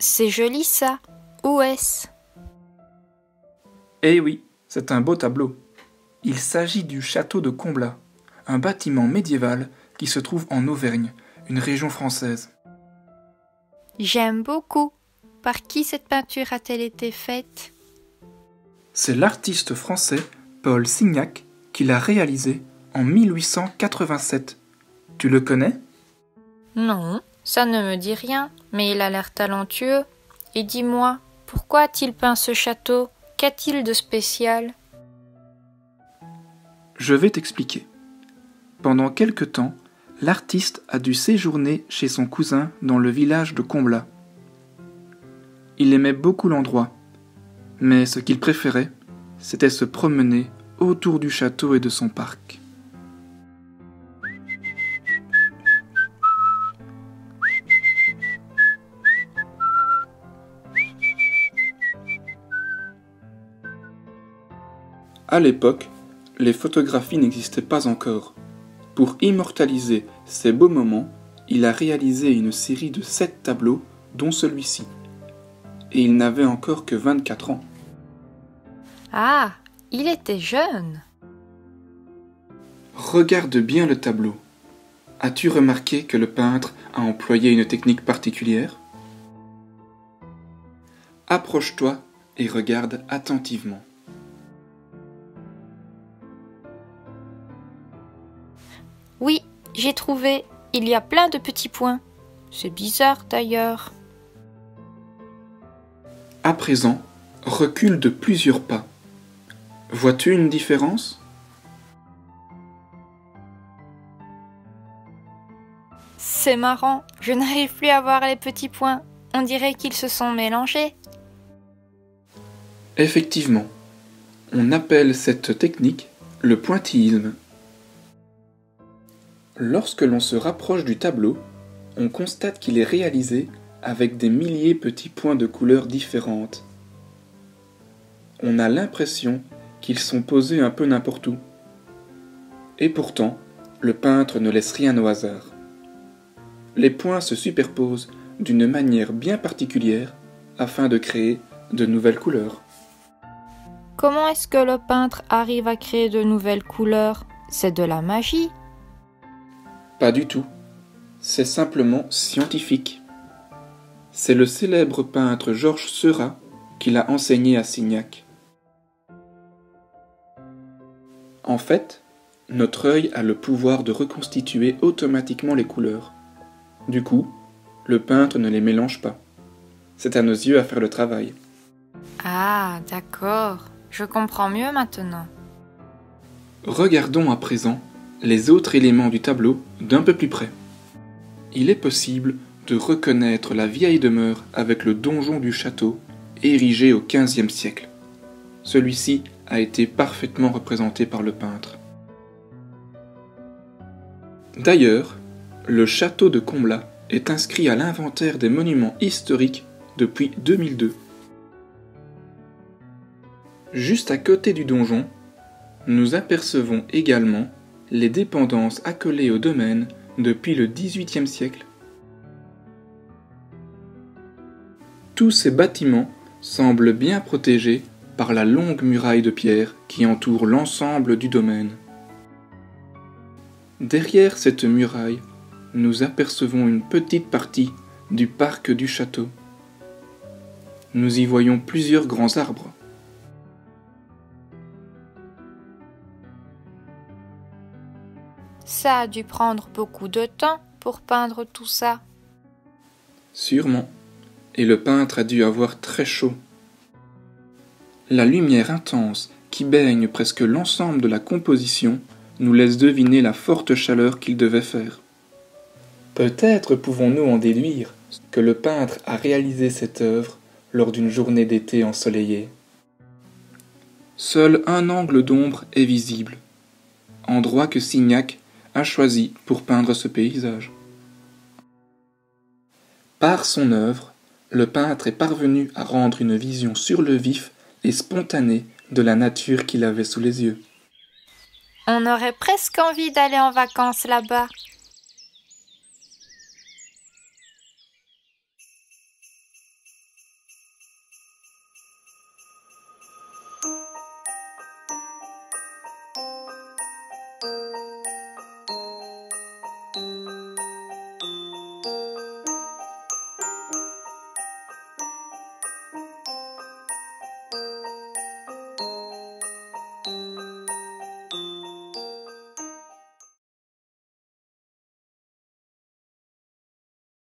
c'est joli ça. Où est-ce? Eh oui, c'est un beau tableau. Il s'agit du château de Comblat, un bâtiment médiéval qui se trouve en Auvergne, une région française. J'aime beaucoup. Par qui cette peinture a-t-elle été faite? C'est l'artiste français Paul Signac qui l'a réalisée en 1887. Tu le connais? Non, ça ne me dit rien, mais il a l'air talentueux. Et dis-moi, pourquoi a-t-il peint ce château? Qu'a-t-il de spécial? Je vais t'expliquer. Pendant quelque temps, l'artiste a dû séjourner chez son cousin dans le village de Comblat. Il aimait beaucoup l'endroit, mais ce qu'il préférait, c'était se promener autour du château et de son parc. À l'époque, les photographies n'existaient pas encore. Pour immortaliser ces beaux moments, il a réalisé une série de 7 tableaux, dont celui-ci. Et il n'avait encore que 24 ans. Ah, il était jeune. Regarde bien le tableau. As-tu remarqué que le peintre a employé une technique particulière? Approche-toi et regarde attentivement. Oui, j'ai trouvé. Il y a plein de petits points. C'est bizarre d'ailleurs. À présent, recule de plusieurs pas. Vois-tu une différence? C'est marrant, je n'arrive plus à voir les petits points. On dirait qu'ils se sont mélangés. Effectivement, on appelle cette technique le pointillisme. Lorsque l'on se rapproche du tableau, on constate qu'il est réalisé avec des milliers de petits points de couleurs différentes. On a l'impression qu'ils sont posés un peu n'importe où. Et pourtant, le peintre ne laisse rien au hasard. Les points se superposent d'une manière bien particulière afin de créer de nouvelles couleurs. Comment est-ce que le peintre arrive à créer de nouvelles couleurs? C'est de la magie. Pas du tout. C'est simplement scientifique. C'est le célèbre peintre Georges Seurat qui l'a enseigné à Signac. En fait, notre œil a le pouvoir de reconstituer automatiquement les couleurs. Du coup, le peintre ne les mélange pas. C'est à nos yeux à faire le travail. Ah, d'accord. Je comprends mieux maintenant. Regardons à présent les autres éléments du tableau d'un peu plus près. Il est possible de reconnaître la vieille demeure avec le donjon du château, érigé au XVe siècle. Celui-ci a été parfaitement représenté par le peintre. D'ailleurs, le château de Comblat est inscrit à l'inventaire des monuments historiques depuis 2002. Juste à côté du donjon, nous apercevons également les dépendances accolées au domaine depuis le XVIIIe siècle. Tous ces bâtiments semblent bien protégés par la longue muraille de pierre qui entoure l'ensemble du domaine. Derrière cette muraille, nous apercevons une petite partie du parc du château. Nous y voyons plusieurs grands arbres. Ça a dû prendre beaucoup de temps pour peindre tout ça. Sûrement. Et le peintre a dû avoir très chaud. La lumière intense qui baigne presque l'ensemble de la composition nous laisse deviner la forte chaleur qu'il devait faire. Peut-être pouvons-nous en déduire que le peintre a réalisé cette œuvre lors d'une journée d'été ensoleillée. Seul un angle d'ombre est visible, endroit que Signac a choisi pour peindre ce paysage. Par son œuvre, le peintre est parvenu à rendre une vision sur le vif et spontanée de la nature qu'il avait sous les yeux. On aurait presque envie d'aller en vacances là-bas.